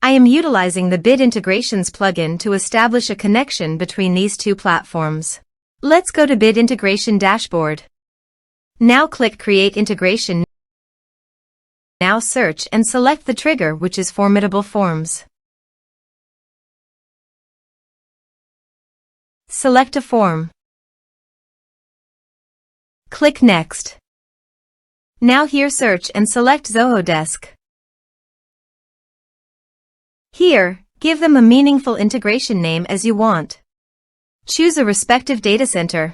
I am utilizing the Bit Integrations plugin to establish a connection between these two platforms. Let's go to Bit Integration Dashboard. Now click Create Integration. Now search and select the trigger, which is Formidable Forms. Select a form. Click Next. Now here search and select Zoho Desk. Here, give them a meaningful integration name as you want. Choose a respective data center.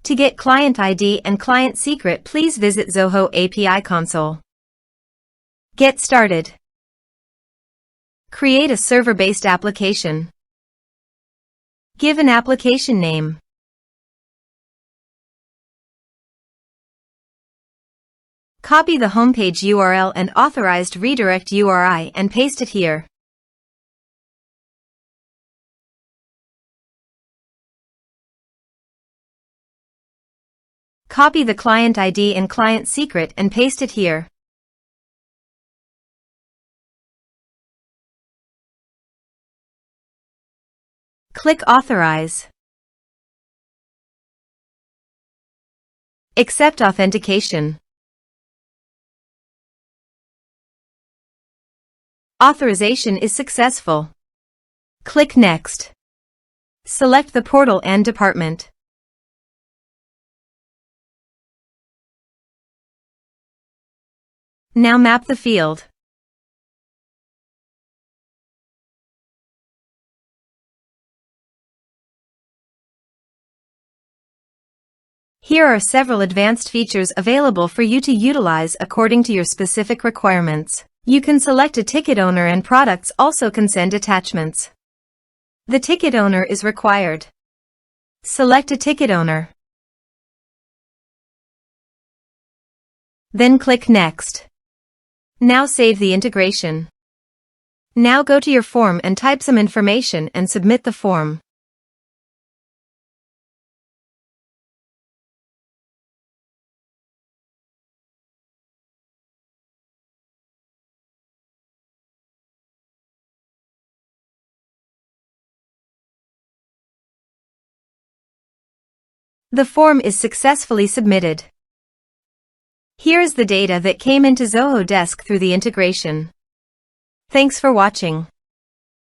To get client ID and client secret, please visit Zoho API Console. Get started. Create a server-based application. Give an application name. Copy the homepage URL and authorized redirect URI and paste it here. Copy the client ID and client secret and paste it here. Click Authorize. Accept authentication. Authorization is successful. Click Next. Select the portal and department. Now map the field. Here are several advanced features available for you to utilize according to your specific requirements. You can select a ticket owner, and products also can send attachments. The ticket owner is required. Select a ticket owner. Then click Next. Now save the integration. Now go to your form and type some information and submit the form. The form is successfully submitted. Here is the data that came into Zoho Desk through the integration. Thanks for watching.